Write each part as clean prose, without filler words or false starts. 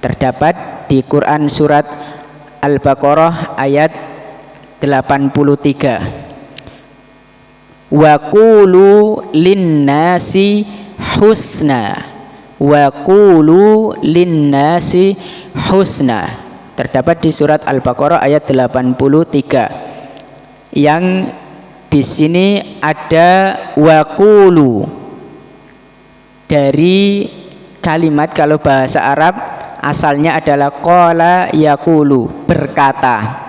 Terdapat di Quran surat Al-Baqarah ayat 83. Wa qulu linnasi husna. Wa qulu linnasi husna. Terdapat di surat Al-Baqarah ayat 83. Yang di sini ada wa qulu dari kalimat, kalau bahasa Arab asalnya adalah qala yaqulu, berkata.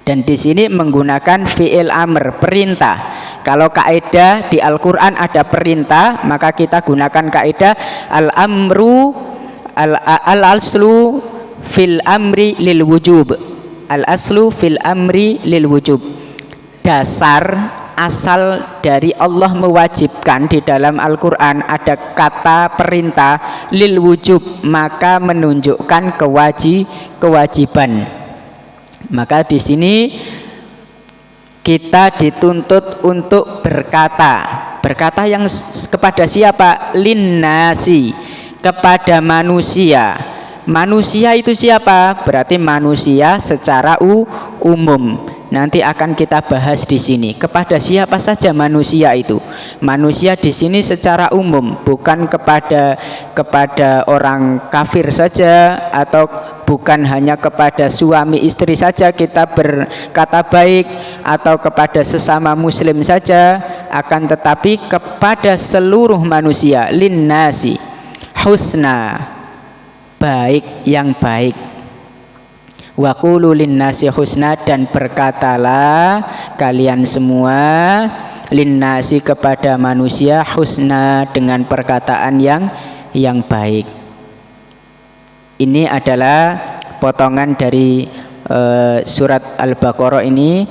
Dan di sini menggunakan fi'il amr, perintah. Kalau kaidah di Al-Qur'an ada perintah, maka kita gunakan kaidah al-amru al-aslu fil amri lil wujub. Al-aslu fil amri lil wujub. Dasar asal dari Allah mewajibkan di dalam Al-Quran ada kata perintah lil wujub, maka menunjukkan kewajiban. Maka di sini kita dituntut untuk berkata yang kepada siapa? Linnasi, kepada manusia. Manusia itu siapa? Berarti manusia secara umum. Nanti akan kita bahas di sini. Kepada siapa saja manusia itu? Manusia di sini secara umum, bukan kepada orang kafir saja, atau bukan hanya kepada suami istri saja kita berkata baik, atau kepada sesama muslim saja, akan tetapi kepada seluruh manusia. Linnasi husna, baik, yang baik. Wa qulu linnasi husna, dan berkatalah kalian semua linnasi, kepada manusia, husna, dengan perkataan yang baik. Ini adalah potongan dari surat Al-Baqarah ini.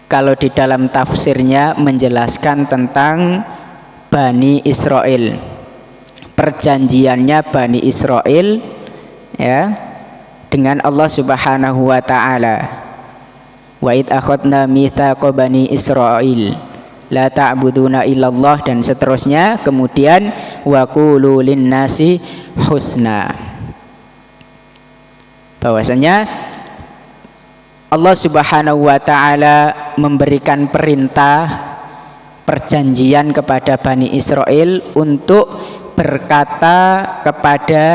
Kalau di dalam tafsirnya menjelaskan tentang Bani Israel, perjanjiannya Bani Israel, ya, dengan Allah Subhanahu wa taala. Wa id akhadna mitsaqa bani Israil la ta'buduna illallah, dan seterusnya. Kemudian wa qulu linnasi husna, bahwasanya Allah Subhanahu wa taala memberikan perintah perjanjian kepada Bani Israel untuk berkata kepada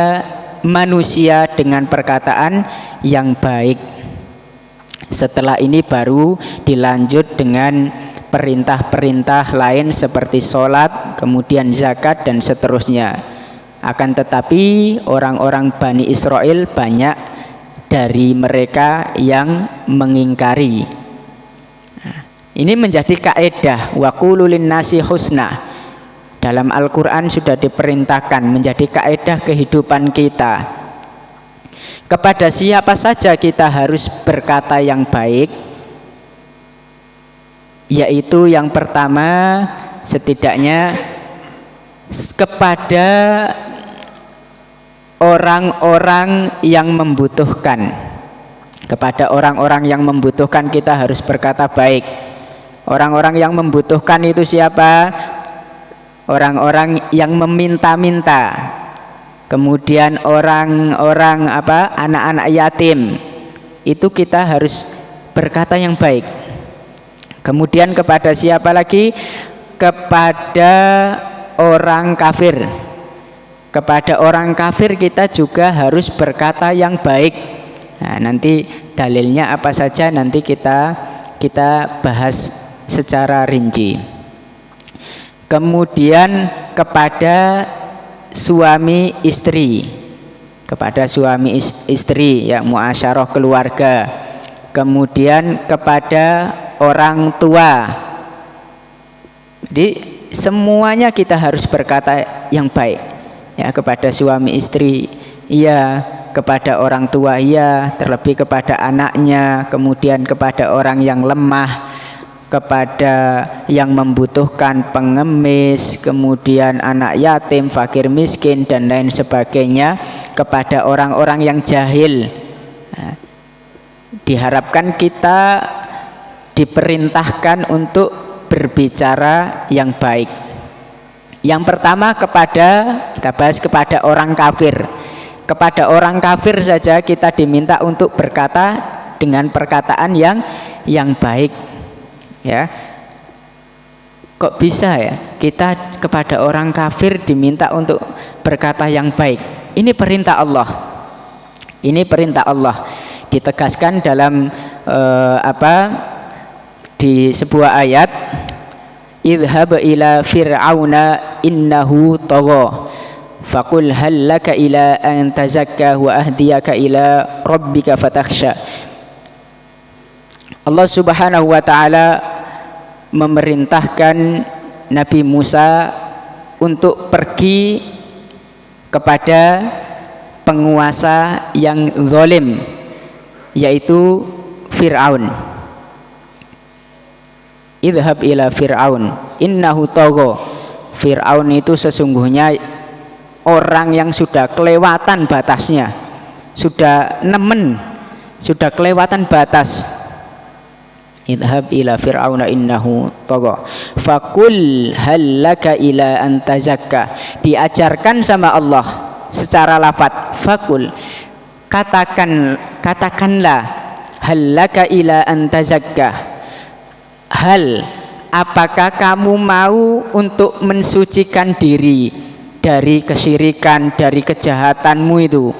manusia dengan perkataan yang baik. Setelah ini baru dilanjut dengan perintah-perintah lain seperti sholat, kemudian zakat, dan seterusnya. Akan tetapi orang-orang Bani Israel banyak dari mereka yang mengingkari. Ini menjadi kaidah wa qulu linnasi husna. Dalam Al-Quran sudah diperintahkan, menjadi kaidah kehidupan kita. Kepada siapa saja kita harus berkata yang baik, yaitu yang pertama, setidaknya kepada orang-orang yang membutuhkan. Kepada orang-orang yang membutuhkan kita harus berkata baik. Orang-orang yang membutuhkan itu siapa? Orang-orang yang meminta-minta, kemudian orang-orang anak-anak yatim, itu kita harus berkata yang baik. Kemudian kepada siapa lagi? Kepada orang kafir. Kepada orang kafir kita juga harus berkata yang baik. Nah, nanti dalilnya apa saja nanti kita bahas secara rinci. Kemudian kepada suami istri, kepada suami istri, ya, muasyarah keluarga. Kemudian kepada orang tua. Jadi semuanya kita harus berkata yang baik, ya, kepada suami istri, iya, kepada orang tua, iya, terlebih kepada anaknya, kemudian kepada orang yang lemah, kepada yang membutuhkan, pengemis, kemudian anak yatim, fakir miskin, dan lain sebagainya, kepada orang-orang yang jahil. Nah, diharapkan kita diperintahkan untuk berbicara yang baik. Yang pertama kita bahas kepada orang kafir. Kepada orang kafir saja kita diminta untuk berkata dengan perkataan yang baik. Ya. Kok bisa ya kita kepada orang kafir diminta untuk berkata yang baik? Ini perintah Allah. Ini perintah Allah. Ditegaskan dalam di sebuah ayat, idhhab ila fir'auna innahu tagha faqul hal laka ila an tazakka wa ahdiyaka ila rabbika fatakhsha. Allah Subhanahu wa taala memerintahkan Nabi Musa untuk pergi kepada penguasa yang zalim, yaitu Fir'aun. Idhhab ila Fir'aun innahu tagha. Fir'aun itu sesungguhnya orang yang sudah kelewatan batasnya, sudah nemen, sudah kelewatan batas. Idhhab ila Fir'auna innahu tagha faqul hal laka ila an tazakka. Diajarkan sama Allah secara lafaz, faqul, katakanlah, hal laka ila an tazakka, hal, apakah kamu mau untuk mensucikan diri dari kesyirikan, dari kejahatanmu itu.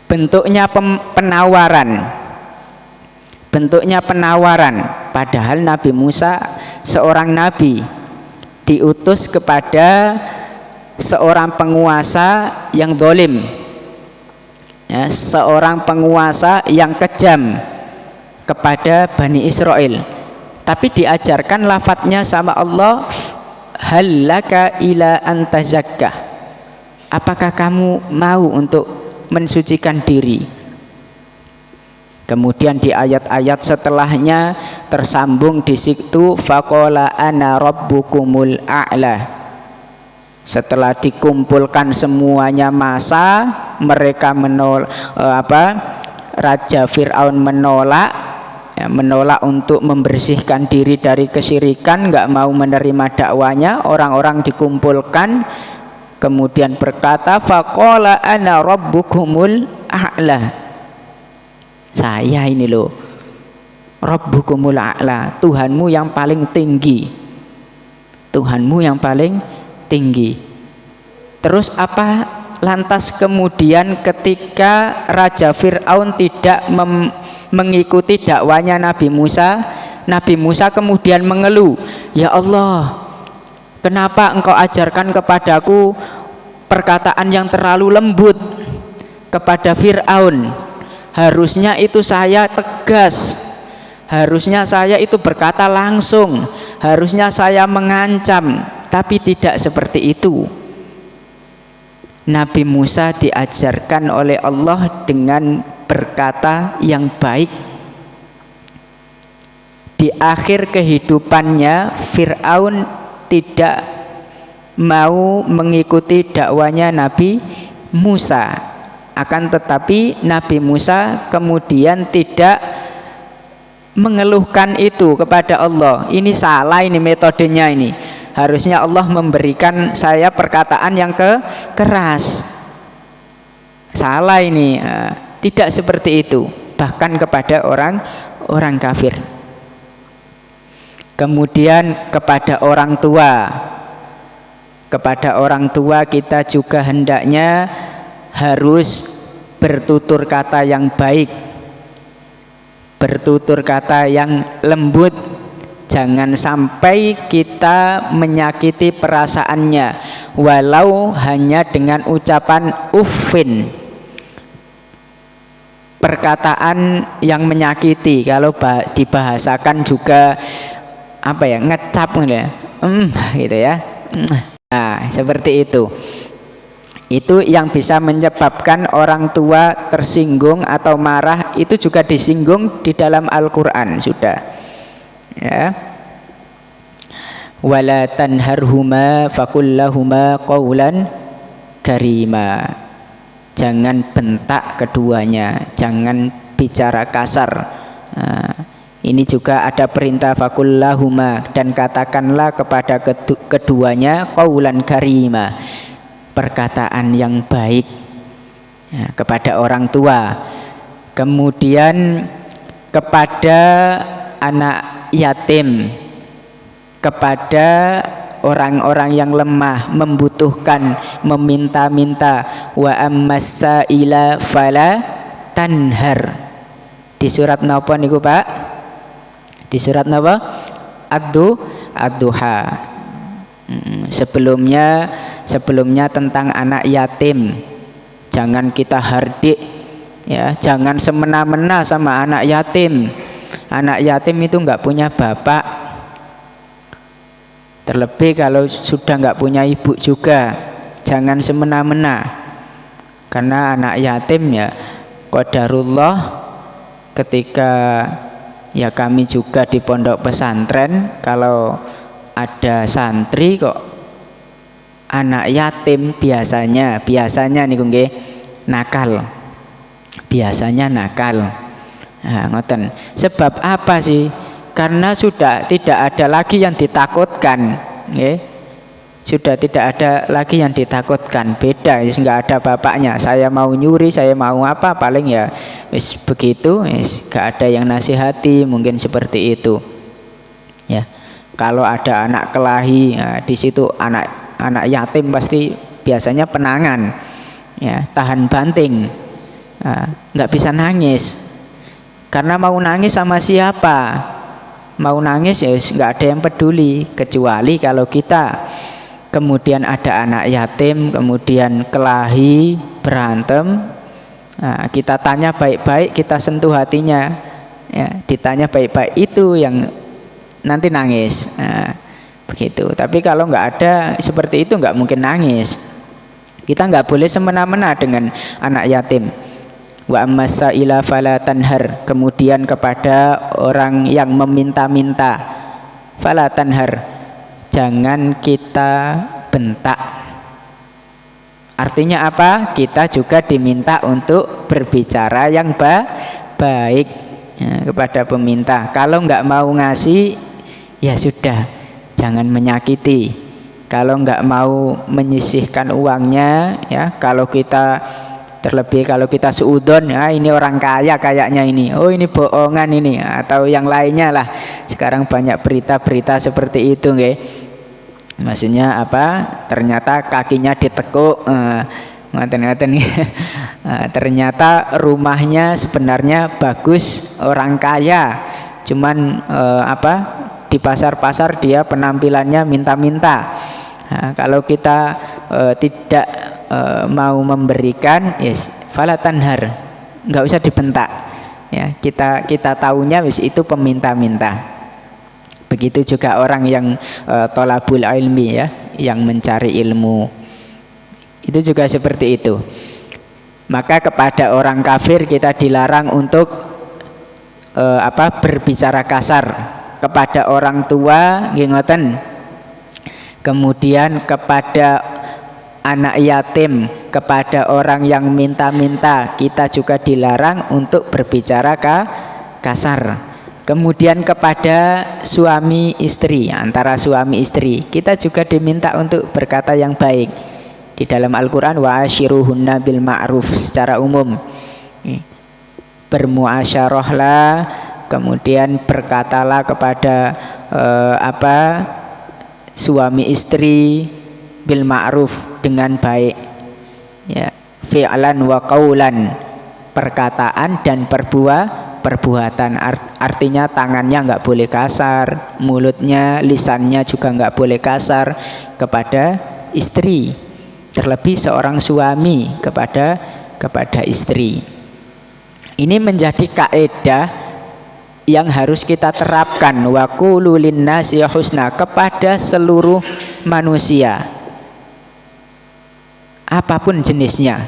Bentuknya penawaran. Bentuknya penawaran. Padahal Nabi Musa seorang nabi, diutus kepada seorang penguasa yang zalim, ya, seorang penguasa yang kejam kepada Bani Israel. Tapi diajarkan lafadznya sama Allah, hal laka ila an tazakka, apakah kamu mau untuk mensucikan diri. Kemudian di ayat-ayat setelahnya tersambung di situ, faqala ana rabbukumul a'la. Setelah dikumpulkan semuanya masa, mereka Raja Fir'aun menolak untuk membersihkan diri dari kesyirikan, nggak mau menerima dakwanya. Orang-orang dikumpulkan, kemudian berkata, faqala ana rabbukumul a'la. Saya ini loh, Rabbukumul a'la, Tuhanmu yang paling tinggi. Tuhanmu yang paling tinggi. Terus apa? Lantas kemudian ketika Raja Fir'aun tidak mengikuti dakwanya Nabi Musa kemudian mengeluh, ya Allah, kenapa engkau ajarkan kepadaku perkataan yang terlalu lembut kepada Fir'aun? Harusnya itu saya tegas, harusnya saya itu berkata langsung, harusnya saya mengancam, tapi tidak seperti itu. Nabi Musa diajarkan oleh Allah dengan berkata yang baik. Di akhir kehidupannya Fir'aun tidak mau mengikuti dakwanya Nabi Musa. Akan tetapi Nabi Musa kemudian tidak mengeluhkan itu kepada Allah. Ini salah, ini metodenya ini. Harusnya Allah memberikan saya perkataan yang keras. Salah ini. Tidak seperti itu. Bahkan kepada orang kafir. Kemudian kepada orang tua. Kepada orang tua kita juga hendaknya harus bertutur kata yang baik, bertutur kata yang lembut. Jangan sampai kita menyakiti perasaannya, walau hanya dengan ucapan uffin, perkataan yang menyakiti. Kalau dibahasakan juga ngecap gitu ya. Nah, seperti itu. Itu yang bisa menyebabkan orang tua tersinggung atau marah. Itu juga disinggung di dalam Al-Quran sudah, ya. Wala tanharhuma fakullahuma qawlan karima. Jangan bentak keduanya, jangan bicara kasar. Ini juga ada perintah fakullahuma, dan katakanlah kepada keduanya qawlan karima, perkataan yang baik. ya, kepada orang tua, kemudian kepada anak yatim, kepada orang-orang yang lemah, membutuhkan, meminta-minta. Wa ammasaila fala tanhar. Di surat napa niku Pak? Di surat napa? Ad-Duha. Sebelumnya tentang anak yatim. Jangan kita hardik, ya, jangan semena-mena sama anak yatim. Anak yatim itu enggak punya bapak. Terlebih kalau sudah enggak punya ibu juga, jangan semena-mena. Karena anak yatim ya qadarullah, ketika ya kami juga di pondok pesantren, kalau ada santri kok anak yatim biasanya niku nggih nakal. Biasanya nakal. Nah, ngoten. Sebab apa sih? Karena sudah tidak ada lagi yang ditakutkan, nggih. Sudah tidak ada lagi yang ditakutkan. Beda, enggak ada bapaknya. Saya mau nyuri, saya mau apa, paling ya wis begitu, wis enggak ada yang nasihati, mungkin seperti itu. Ya. Kalau ada anak kelahi, nah, di situ anak yatim pasti biasanya penangan, ya, tahan banting, nggak bisa nangis. Karena mau nangis sama siapa? Mau nangis ya nggak ada yang peduli, kecuali kalau kita kemudian ada anak yatim, kemudian kelahi, berantem, kita tanya baik-baik, kita sentuh hatinya, ya, ditanya baik-baik, itu yang nanti nangis. Begitu. Tapi kalau nggak ada seperti itu, nggak mungkin nangis. Kita nggak boleh semena-mena dengan anak yatim. Wa ammasaila fala tanhar. Kemudian kepada orang yang meminta-minta, fala tanhar, jangan kita bentak. Artinya apa? Kita juga diminta untuk berbicara yang baik, ya, kepada peminta. Kalau nggak mau ngasih, ya sudah, jangan menyakiti. Kalau nggak mau menyisihkan uangnya, ya, kalau kita terlebih kalau kita seudon, ya, ini orang kaya kayaknya ini, oh ini bohongan ini, atau yang lainnya lah. Sekarang banyak berita-berita seperti itu, nggih. Maksudnya apa? Ternyata kakinya ditekuk, ngaten-ngaten. Ternyata rumahnya sebenarnya bagus, orang kaya, cuman di pasar-pasar dia penampilannya minta-minta. Nah, kalau kita tidak mau memberikan, yes, fala tanhar, nggak usah dibentak, ya, kita tahunya wis itu peminta-minta. Begitu juga orang yang tolabul ilmi, ya, yang mencari ilmu, itu juga seperti itu. Maka kepada orang kafir kita dilarang untuk berbicara kasar. Kepada orang tua, ngoten. Kemudian kepada anak yatim, kepada orang yang minta-minta, kita juga dilarang untuk berbicara kasar. Kemudian kepada suami istri, antara suami istri, kita juga diminta untuk berkata yang baik. Di dalam Al-Quran, wa ashiruhunna bil ma'ruf, secara umum, bermuasyarahlah, kemudian berkatalah kepada suami istri bil ma'ruf, dengan baik, ya, fi'lan wa qaulan, perkataan dan perbuatan. Artinya tangannya nggak boleh kasar, mulutnya, lisannya juga nggak boleh kasar kepada istri, terlebih seorang suami kepada istri. Ini menjadi kaidah yang harus kita terapkan, wa qulu linnasi husna, kepada seluruh manusia, apapun jenisnya,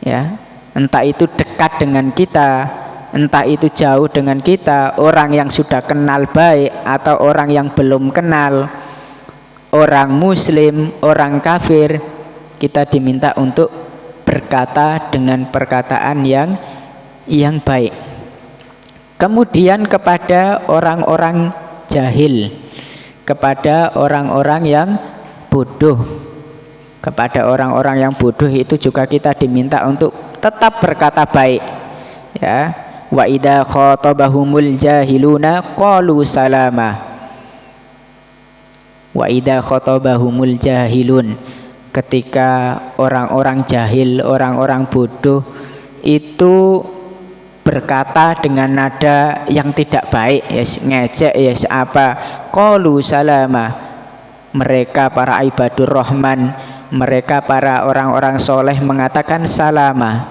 ya, entah itu dekat dengan kita, entah itu jauh dengan kita, orang yang sudah kenal baik atau orang yang belum kenal, orang muslim, orang kafir, kita diminta untuk berkata dengan perkataan yang baik. Kemudian kepada orang-orang jahil, kepada orang-orang yang bodoh, Kepada orang-orang yang bodoh itu juga kita diminta untuk tetap berkata baik. Ya, wa idza khatabahumul jahiluna qalu salama. Wa idza khatabahumul jahilun, ketika orang-orang jahil, orang-orang bodoh itu berkata dengan nada yang tidak baik, yes, ngejek, yes, apa, qalu salama. Mereka para ibadur rahman, mereka para orang-orang soleh mengatakan salama,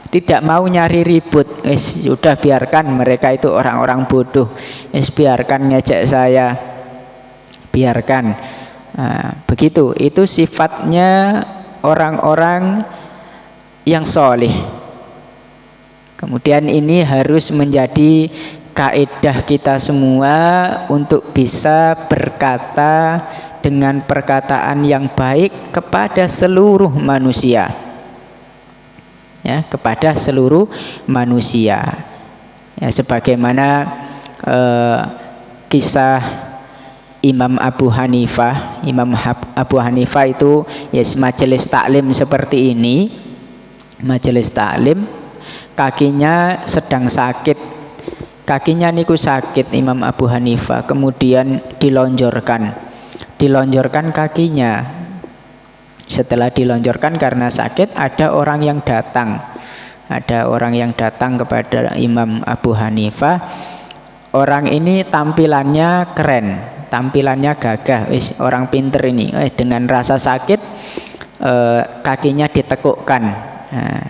tidak mau nyari ribut. Sudah biarkan mereka itu orang-orang bodoh, biarkan ngejek saya, biarkan. Nah, begitu, itu sifatnya orang-orang yang soleh. Kemudian ini harus menjadi kaidah kita semua untuk bisa berkata dengan perkataan yang baik kepada seluruh manusia. Ya, kepada seluruh manusia. Ya, sebagaimana kisah Imam Abu Hanifah. Imam Abu Hanifah itu ya majelis taklim seperti ini. Majelis taklim, kakinya sedang sakit. Kakinya niku sakit Imam Abu Hanifah, kemudian dilonjorkan kakinya. Setelah dilonjorkan karena sakit, ada orang yang datang kepada Imam Abu Hanifah. Orang ini tampilannya keren, tampilannya gagah, orang pinter ini. Dengan rasa sakit kakinya ditekukkan. Nah,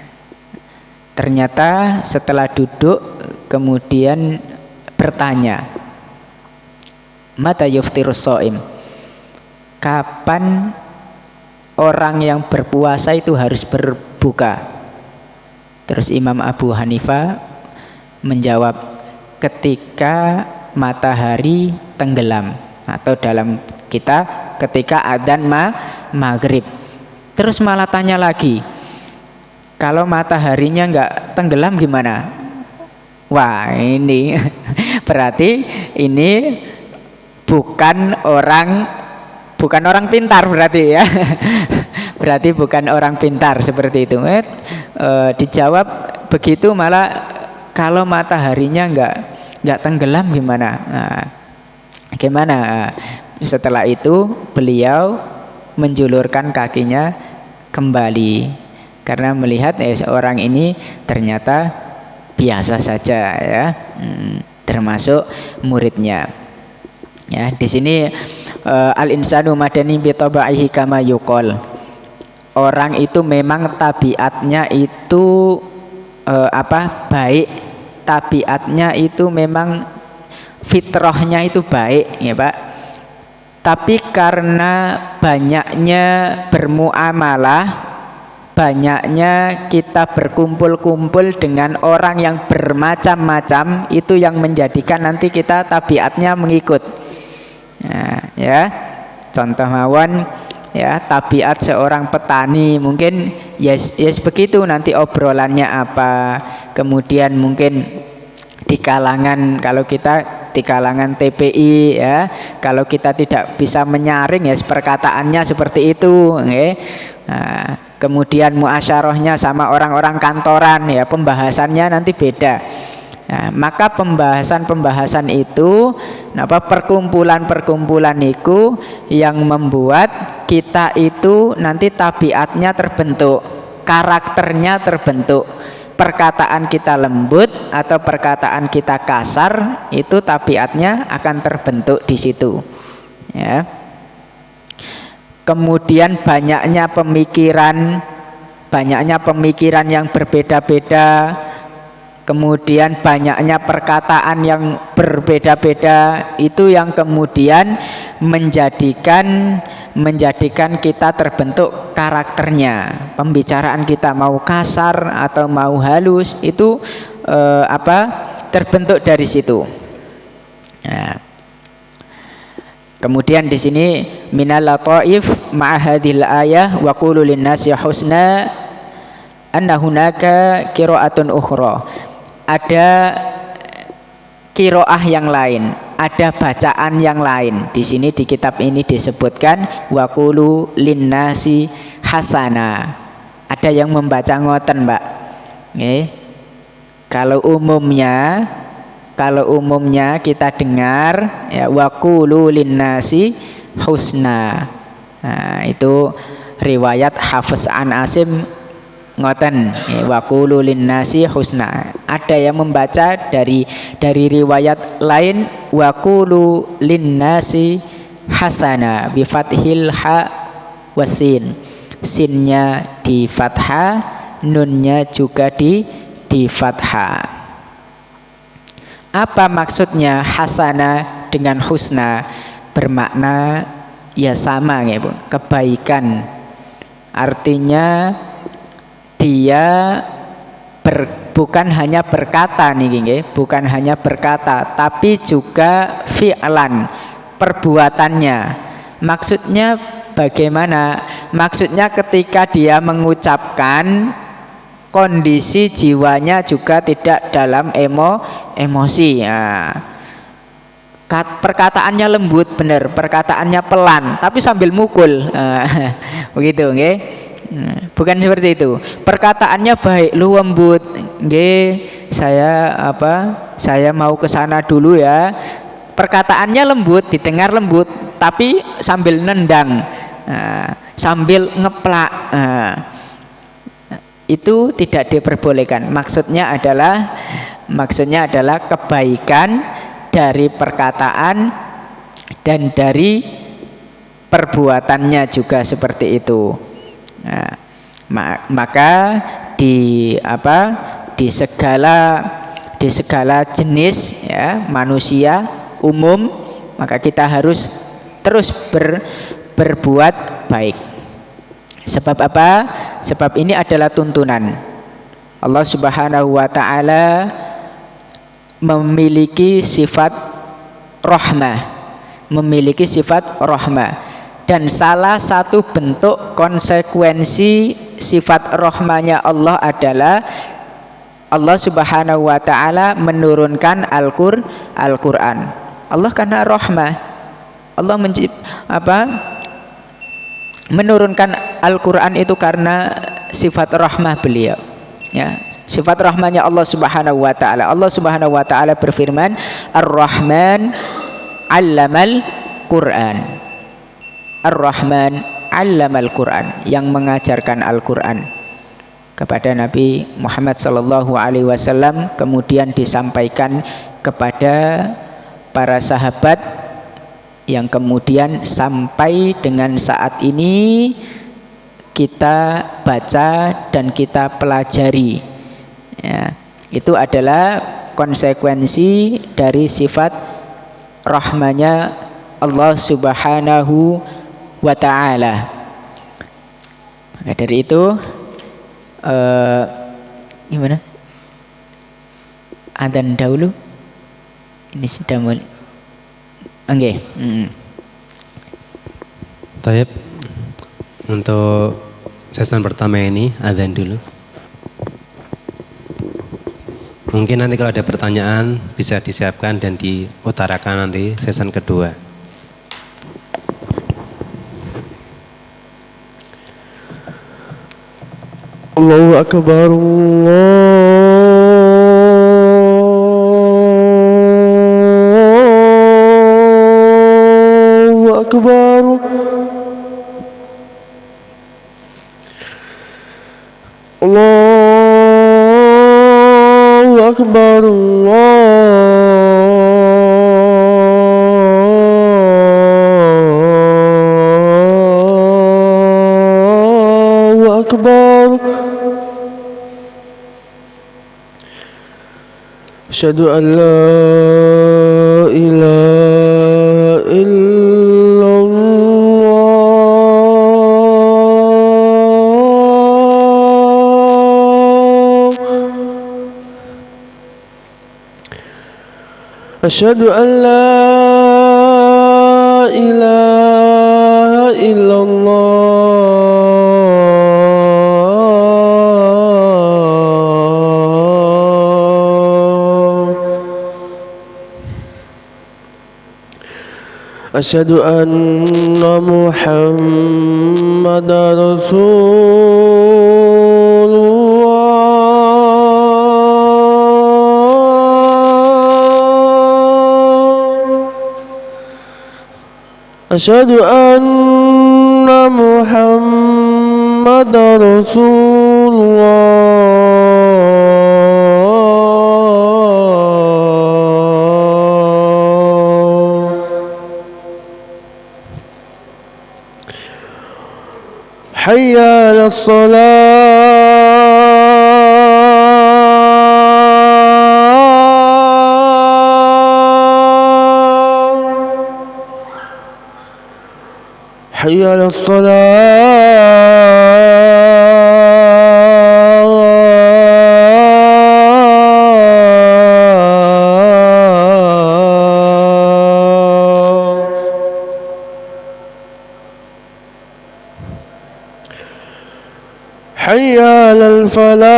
ternyata setelah duduk kemudian bertanya, mata yuftirus shaim, kapan orang yang berpuasa itu harus berbuka? Terus Imam Abu Hanifah menjawab, ketika matahari tenggelam, atau dalam kita ketika adzan maghrib. Terus malah tanya lagi, kalau mataharinya enggak tenggelam gimana? Wah, ini berarti ini bukan orang pintar berarti ya. Berarti bukan orang pintar seperti itu. Dijawab begitu malah kalau mataharinya enggak tenggelam gimana? Nah, gimana? Setelah itu beliau menjulurkan kakinya kembali karena melihat seorang ini ternyata biasa saja ya, termasuk muridnya. Ya, di sini al-insanu madani bi tabaihi kama yuqal. Orang itu memang tabiatnya itu baik. Tabiatnya itu memang fitrahnya itu baik, ya Pak. Tapi karena banyaknya bermuamalah, banyaknya kita berkumpul-kumpul dengan orang yang bermacam-macam, itu yang menjadikan nanti kita tabiatnya mengikut. Nah, ya, contoh mawon ya, tabiat seorang petani mungkin yes begitu nanti obrolannya apa. Kemudian mungkin di kalangan, kalau kita di kalangan TPI ya, kalau kita tidak bisa menyaring ya perkataannya seperti itu, okay. Nah, kemudian muasyarahnya sama orang-orang kantoran ya, pembahasannya nanti beda. Nah, maka pembahasan itu, perkumpulan-perkumpulan itu yang membuat kita itu nanti tabiatnya terbentuk, karakternya terbentuk. Perkataan kita lembut atau perkataan kita kasar, itu tabiatnya akan terbentuk di situ. Ya. Kemudian banyaknya pemikiran yang berbeda-beda, kemudian banyaknya perkataan yang berbeda-beda, itu yang kemudian menjadikan kita terbentuk karakternya. Pembicaraan kita mau kasar atau mau halus, itu terbentuk dari situ. Nah, kemudian di sini minal lataif ma'a hadhil ayah wa qulu linnasi husna anna hunaka qiraatun ukhra. Ada qiraah yang lain, ada bacaan yang lain. Di sini di kitab ini disebutkan wa qulu linnasi hasana. Ada yang membaca ngoten, Mbak. Nggih. Kalau umumnya kita dengar ya waqulu linnasi husna. Nah, itu riwayat Hafiz an Asim ngoten waqulu linnasi husna. Ada yang membaca dari riwayat lain waqulu linnasi hasana bi fathil ha wasin. Sinnya di fathah, nunnya juga di fathah. Apa maksudnya hasana dengan husna? Bermakna ya sama ya Bu, kebaikan. Artinya dia bukan hanya berkata nih, bukan hanya berkata, tapi juga fi'lan, perbuatannya. Maksudnya bagaimana? Maksudnya ketika dia mengucapkan, kondisi jiwanya juga tidak dalam emosi. Nah, perkataannya lembut benar, perkataannya pelan, tapi sambil mukul. Begitu, nggih. Bukan seperti itu. Perkataannya baik, lembut, nggih. Saya mau ke sana dulu ya. Perkataannya lembut, didengar lembut, tapi sambil nendang, sambil ngeplak. Itu tidak diperbolehkan. Maksudnya adalah kebaikan dari perkataan dan dari perbuatannya juga seperti itu. Nah, maka di segala jenis ya manusia umum, maka kita harus terus berbuat baik. Sebab apa? Sebab ini adalah tuntunan. Allah Subhanahu wa taala memiliki sifat rahmah, dan salah satu bentuk konsekuensi sifat rahmanya Allah adalah Allah Subhanahu wa taala menurunkan Al-Qur'an. Allah karena rahmah, Allah menurunkan Al-Qur'an itu karena sifat rahmah beliau. Ya, sifat rahmanya Allah Subhanahu wa taala. Allah Subhanahu wa taala berfirman, Ar-Rahman 'allamal Qur'an. Ar-Rahman 'allamal Qur'an, yang mengajarkan Al-Qur'an kepada Nabi Muhammad sallallahu alaihi wasallam, kemudian disampaikan kepada para sahabat, yang kemudian sampai dengan saat ini kita baca dan kita pelajari. Ya, itu adalah konsekuensi dari sifat rahmanya Allah Subhanahu wa taala. Maka dari itu gimana? Adzan dahulu. Ini sudah mulai. Oke. Taib. Untuk season pertama ini adzan dulu. Mungkin nanti kalau ada pertanyaan bisa disiapkan dan diutarakan nanti season kedua. Allahu Akbar, Allahu Akbar. Allahu Akbar, Allahu Akbar. Asyhadu an la ilaha illallah. Asyhadu an la ilaha illallah. أشهد أن محمدا رسول الله أشهد أن محمدا رسول الله حي على الصلاة حي على الصلاة حي على الفلاح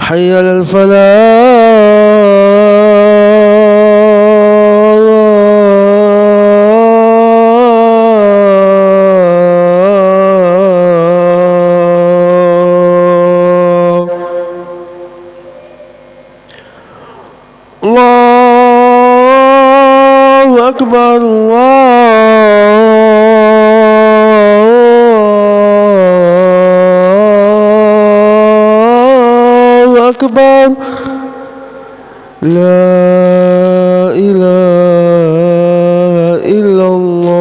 حي على الفلاح الله أكبر الله أكبر لا إله إلا الله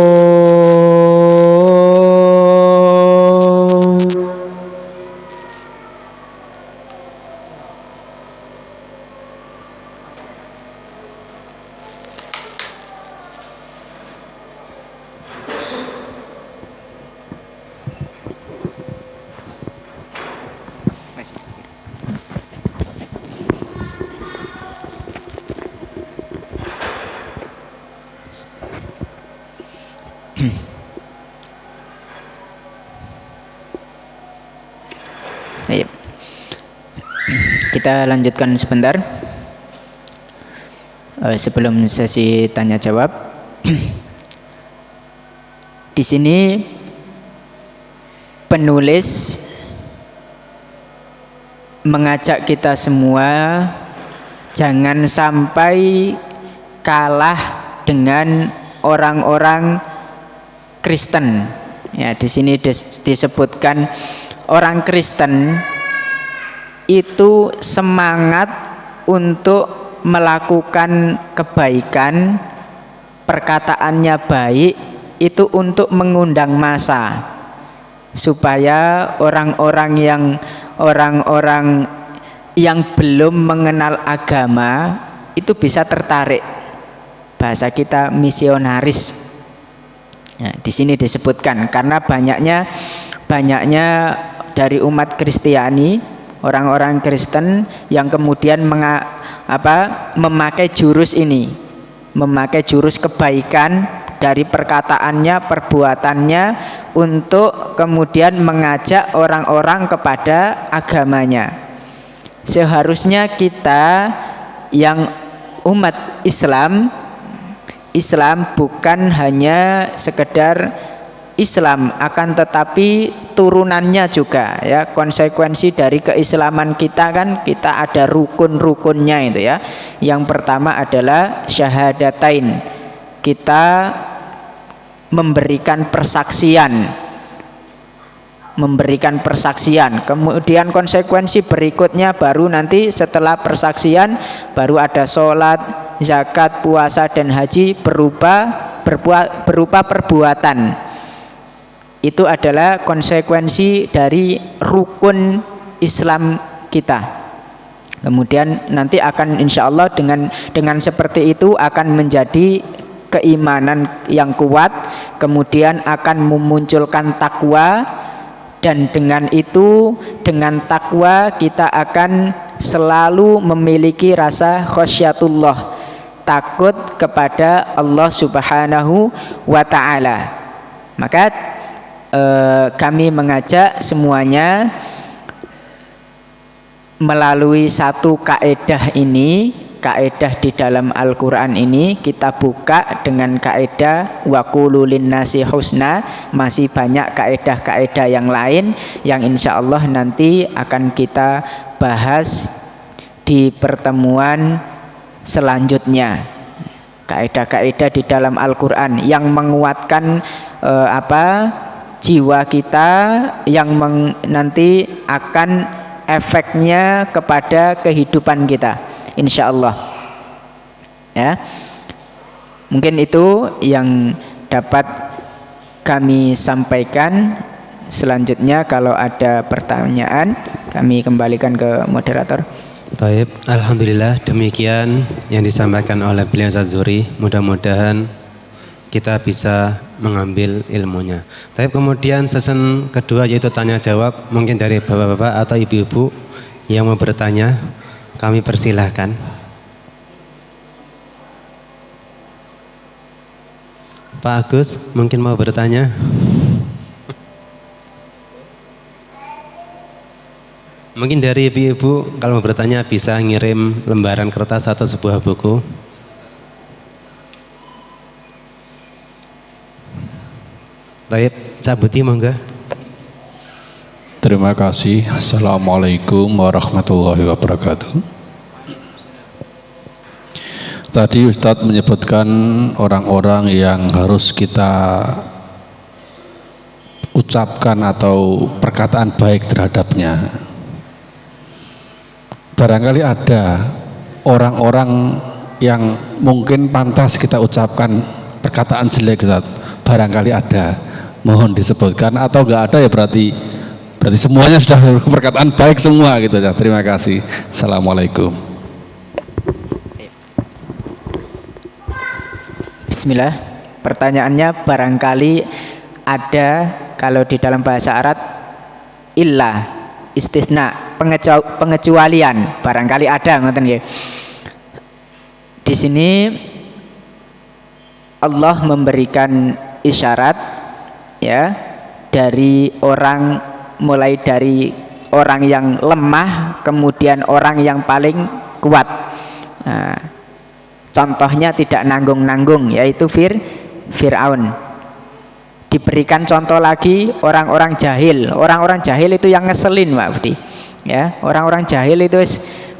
Baik. Kita lanjutkan sebentar. Sebelum sesi tanya jawab. Di sini penulis mengajak kita semua jangan sampai kalah dengan orang-orang Kristen. Ya, di sini disebutkan orang Kristen itu semangat untuk melakukan kebaikan, perkataannya baik, itu untuk mengundang massa supaya orang-orang yang belum mengenal agama itu bisa tertarik. Bahasa kita misionaris. Ya, di sini disebutkan karena banyaknya dari umat Kristiani, orang-orang Kristen yang kemudian memakai jurus ini, memakai jurus kebaikan dari perkataannya, perbuatannya untuk kemudian mengajak orang-orang kepada agamanya. Seharusnya kita yang umat Islam bukan hanya sekedar Islam, akan tetapi turunannya juga, ya, konsekuensi dari keislaman kita kan kita ada rukun-rukunnya itu, ya. Yang pertama adalah syahadatain, kita memberikan persaksian. Kemudian konsekuensi berikutnya baru nanti setelah persaksian baru ada sholat, zakat, puasa dan haji berupa perbuatan. Itu adalah konsekuensi dari rukun Islam kita. Kemudian nanti akan insya Allah dengan seperti itu akan menjadi keimanan yang kuat, kemudian akan memunculkan takwa, dan dengan itu, dengan takwa kita akan selalu memiliki rasa khasyatullah, takut kepada Allah Subhanahu wa ta'ala. Maka kami mengajak semuanya melalui satu kaedah ini, kaedah di dalam Al-Quran ini, kita buka dengan kaedah wa qulu linnasi husna. Masih banyak kaedah-kaedah yang lain yang insya Allah nanti akan kita bahas di pertemuan selanjutnya. Kaedah-kaedah di dalam Al-Quran yang menguatkan jiwa kita, yang nanti akan efeknya kepada kehidupan kita, insya Allah. Ya, mungkin itu yang dapat kami sampaikan. Selanjutnya kalau ada pertanyaan, kami kembalikan ke moderator. Taib, alhamdulillah demikian yang disampaikan oleh beliau Zazuri. Mudah-mudahan kita bisa mengambil ilmunya. Tapi kemudian season kedua yaitu tanya jawab, mungkin dari bapak-bapak atau ibu-ibu yang mau bertanya, kami persilahkan. Pak Agus mungkin mau bertanya. Mungkin dari ibu-ibu kalau mau bertanya bisa ngirim lembaran kertas atau sebuah buku. Baik, Cabuti monggo. Terima kasih. Assalamualaikum warahmatullahi wabarakatuh. Tadi Ustadz menyebutkan orang-orang yang harus kita ucapkan atau perkataan baik terhadapnya. Barangkali ada orang-orang yang mungkin pantas kita ucapkan perkataan jelek, Ustadz. Barangkali ada, mohon disebutkan, atau enggak ada ya berarti semuanya sudah perkataan baik semua gitu ya. Terima kasih. Assalamualaikum. Bismillah. Pertanyaannya barangkali ada, kalau di dalam bahasa Arab illa, istitsna, pengecualian, barangkali ada, ngoten nggih. Di sini Allah memberikan isyarat ya, dari orang, mulai dari orang yang lemah, kemudian orang yang paling kuat. Nah, contohnya tidak nanggung-nanggung, yaitu Fir'aun. Diberikan contoh lagi orang-orang jahil. Orang-orang jahil itu yang ngeselin, Pak Budi. Ya, orang-orang jahil itu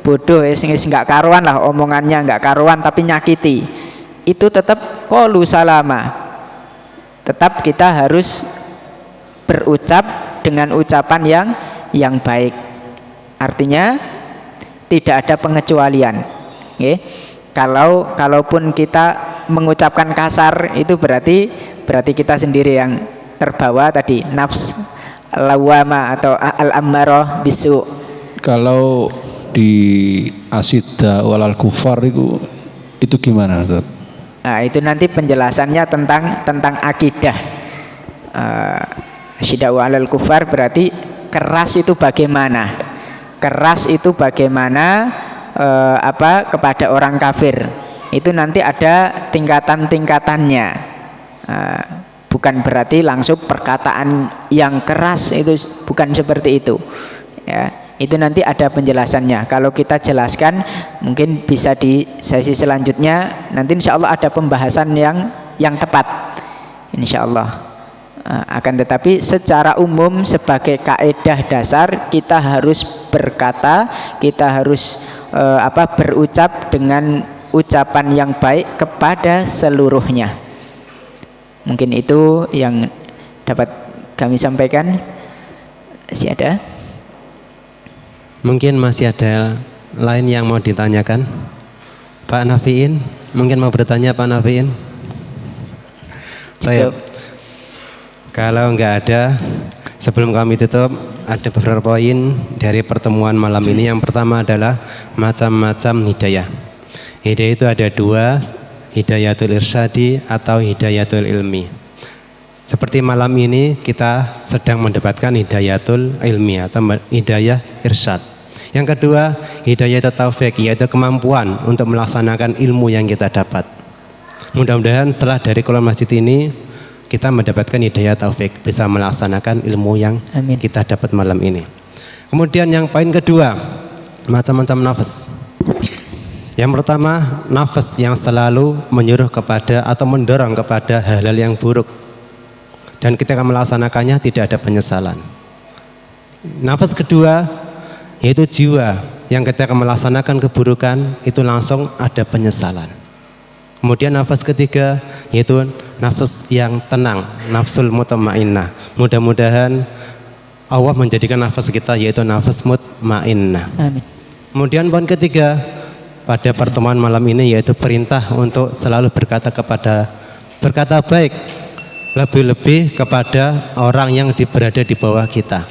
bodoh, nggak karuan lah omongannya, nggak karuan tapi nyakiti. Itu tetap qalu salama. Tetap kita harus berucap dengan ucapan yang baik. Artinya tidak ada pengecualian. Okay? Kalaupun kita mengucapkan kasar, itu berarti kita sendiri yang terbawa tadi nafs lawama atau al-ammarah bisu. Kalau di Asida walal kufar itu gimana, Ustaz? Nah, itu nanti penjelasannya tentang akidah. Asida walal kufar berarti keras itu bagaimana? Keras itu bagaimana kepada orang kafir. Itu nanti ada tingkatan-tingkatannya. Bukan berarti langsung perkataan yang keras, itu bukan seperti itu. Ya, itu nanti ada penjelasannya. Kalau kita jelaskan mungkin bisa di sesi selanjutnya. Nanti insya Allah ada pembahasan yang tepat, insya Allah. Akan tetapi secara umum sebagai kaedah dasar kita harus berkata, kita harus berucap dengan ucapan yang baik kepada seluruhnya. Mungkin itu yang dapat kami sampaikan. Masih ada? Mungkin masih ada lain yang mau ditanyakan. Pak Nafiin, mungkin mau bertanya Pak Nafiin? Saya, kalau enggak ada, sebelum kami tutup, ada beberapa poin dari pertemuan malam ini. Yang pertama adalah macam-macam hidayah. Hidayah itu ada dua, hidayatul irsyadi atau hidayatul ilmi. Seperti malam ini kita sedang mendapatkan hidayatul ilmi atau hidayah irsyad. Yang kedua, hidayatul taufik, yaitu kemampuan untuk melaksanakan ilmu yang kita dapat. Mudah-mudahan setelah dari kolom masjid ini kita mendapatkan hidayah taufik, bisa melaksanakan ilmu yang Amin. kita dapat malam ini. Kemudian yang poin kedua, macam-macam nafas. Yang pertama, nafas yang selalu menyuruh kepada atau mendorong kepada hal-hal yang buruk, dan ketika melaksanakannya tidak ada penyesalan. Nafas kedua yaitu jiwa yang ketika melaksanakan keburukan itu langsung ada penyesalan. Kemudian nafas ketiga yaitu nafas yang tenang, nafsul mutmainnah. Mudah-mudahan Allah menjadikan nafas kita yaitu nafas mutmainnah. Amin. Kemudian poin ketiga pada pertemuan malam ini yaitu perintah untuk selalu berkata baik, lebih-lebih kepada orang yang berada di bawah kita.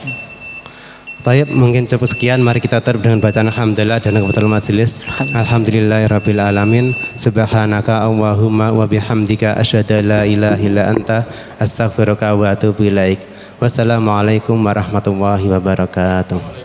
Taib, mungkin cukup sekian. Mari kita tutup dengan bacaan alhamdulillah dan kebetulan majelis. Alhamdulillahirabbil alamin. Subhanaka Allahumma wa bihamdika asyhadu an la ilaha illa anta astaghfiruka wa atubu ilaik. Wassalamualaikum warahmatullahi wabarakatuh.